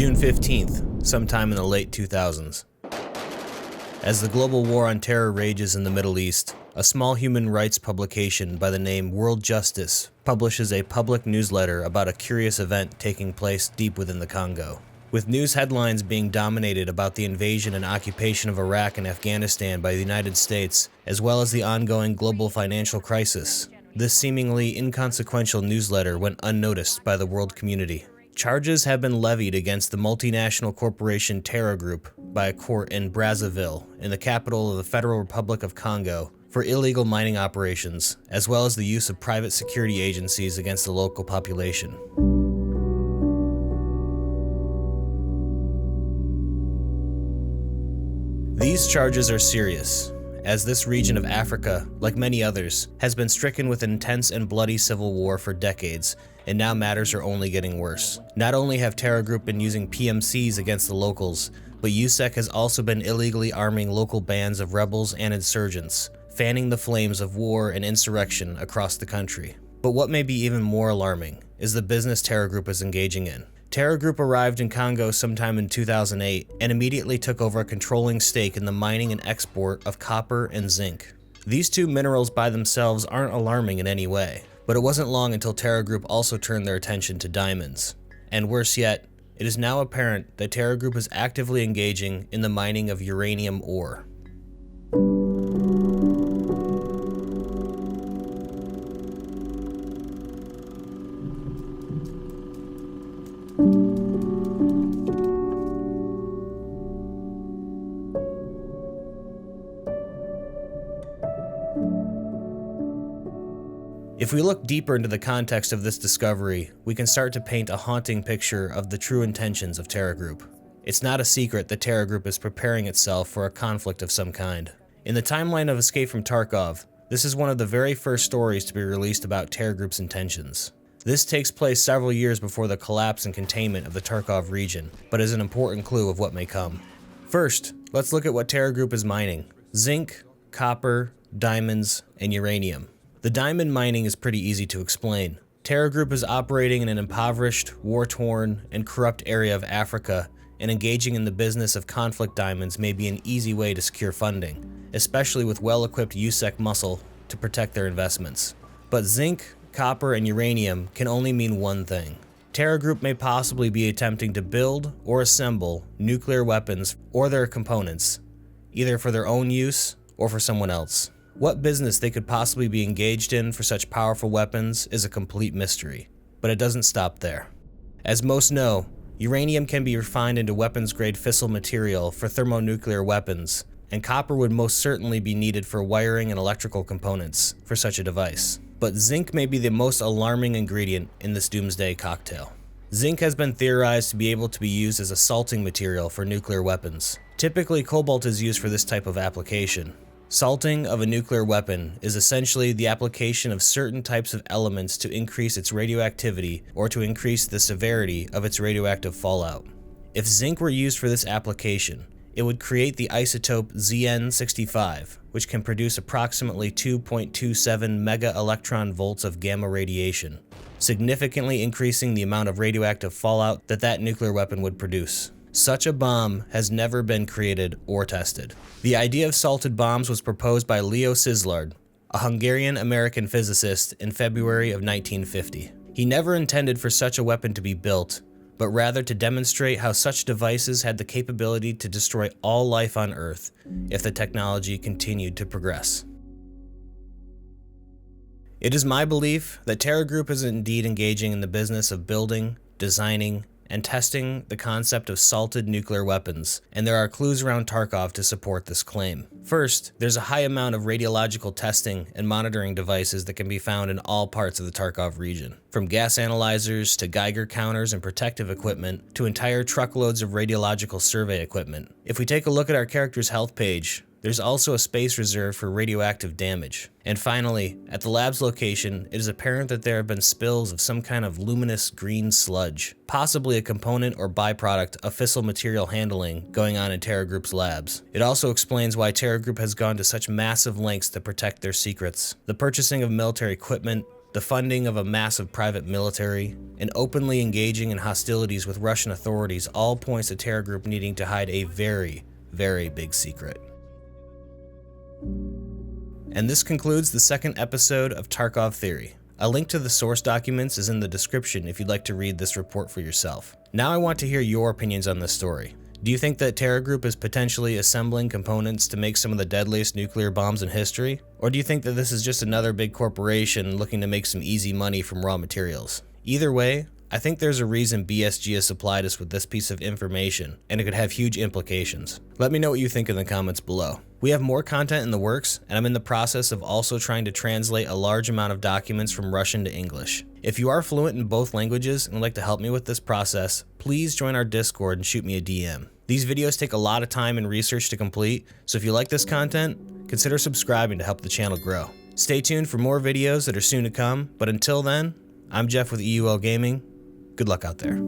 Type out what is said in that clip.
June 15th, sometime in the late 2000s. As the global war on terror rages in the Middle East, a small human rights publication by the name World Justice publishes a public newsletter about a curious event taking place deep within the Congo. With news headlines being dominated about the invasion and occupation of Iraq and Afghanistan by the United States, as well as the ongoing global financial crisis, this seemingly inconsequential newsletter went unnoticed by the world community. Charges have been levied against the multinational corporation Terra Group by a court in Brazzaville, in the capital of the Federal Republic of Congo, for illegal mining operations, as well as the use of private security agencies against the local population. These charges are serious, as this region of Africa, like many others, has been stricken with intense and bloody civil war for decades, and now matters are only getting worse. Not only have Terra Group been using PMCs against the locals, but EUSEC has also been illegally arming local bands of rebels and insurgents, fanning the flames of war and insurrection across the country. But what may be even more alarming is the business Terra Group is engaging in. Terra Group arrived in Congo sometime in 2008 and immediately took over a controlling stake in the mining and export of copper and zinc. These two minerals by themselves aren't alarming in any way, but it wasn't long until Terra Group also turned their attention to diamonds. And worse yet, it is now apparent that Terra Group is actively engaging in the mining of uranium ore. If we look deeper into the context of this discovery, we can start to paint a haunting picture of the true intentions of Terra Group. It's not a secret that Terra Group is preparing itself for a conflict of some kind. In the timeline of Escape from Tarkov, this is one of the very first stories to be released about Terra Group's intentions. This takes place several years before the collapse and containment of the Tarkov region, but is an important clue of what may come. First, let's look at what Terra Group is mining: zinc, copper, diamonds, and uranium. The diamond mining is pretty easy to explain. Terra Group is operating in an impoverished, war-torn, and corrupt area of Africa, and engaging in the business of conflict diamonds may be an easy way to secure funding, especially with well-equipped EUSEC muscle to protect their investments. But zinc, copper, and uranium can only mean one thing. Terra Group may possibly be attempting to build or assemble nuclear weapons or their components, either for their own use or for someone else. What business they could possibly be engaged in for such powerful weapons is a complete mystery, but it doesn't stop there. As most know, uranium can be refined into weapons-grade fissile material for thermonuclear weapons, and copper would most certainly be needed for wiring and electrical components for such a device. But zinc may be the most alarming ingredient in this doomsday cocktail. Zinc has been theorized to be able to be used as a salting material for nuclear weapons. Typically, cobalt is used for this type of application. Salting of a nuclear weapon is essentially the application of certain types of elements to increase its radioactivity or to increase the severity of its radioactive fallout. If zinc were used for this application, it would create the isotope Zn65, which can produce approximately 2.27 mega-electron volts of gamma radiation, significantly increasing the amount of radioactive fallout that nuclear weapon would produce. Such a bomb has never been created or tested. The idea of salted bombs was proposed by Leo Szilard, a Hungarian-American physicist, in February of 1950. He never intended for such a weapon to be built, but rather to demonstrate how such devices had the capability to destroy all life on Earth if the technology continued to progress. It is my belief that Terra Group is indeed engaging in the business of building, designing, and testing the concept of salted nuclear weapons, and there are clues around Tarkov to support this claim. First, there's a high amount of radiological testing and monitoring devices that can be found in all parts of the Tarkov region, from gas analyzers to Geiger counters and protective equipment to entire truckloads of radiological survey equipment. If we take a look at our character's health page, there's also a space reserved for radioactive damage. And finally, at the lab's location, it is apparent that there have been spills of some kind of luminous green sludge, possibly a component or byproduct of fissile material handling going on in Terra Group's labs. It also explains why Terra Group has gone to such massive lengths to protect their secrets. The purchasing of military equipment, the funding of a massive private military, and openly engaging in hostilities with Russian authorities all points to Terra Group needing to hide a very, very big secret. And this concludes the second episode of Tarkov Theory. A link to the source documents is in the description if you'd like to read this report for yourself. Now I want to hear your opinions on this story. Do you think that Terra Group is potentially assembling components to make some of the deadliest nuclear bombs in history? Or do you think that this is just another big corporation looking to make some easy money from raw materials? Either way, I think there's a reason BSG has supplied us with this piece of information, and it could have huge implications. Let me know what you think in the comments below. We have more content in the works, and I'm in the process of also trying to translate a large amount of documents from Russian to English. If you are fluent in both languages and would like to help me with this process, please join our Discord and shoot me a DM. These videos take a lot of time and research to complete, so if you like this content, consider subscribing to help the channel grow. Stay tuned for more videos that are soon to come, but until then, I'm Jeff with EUL Gaming. Good luck out there.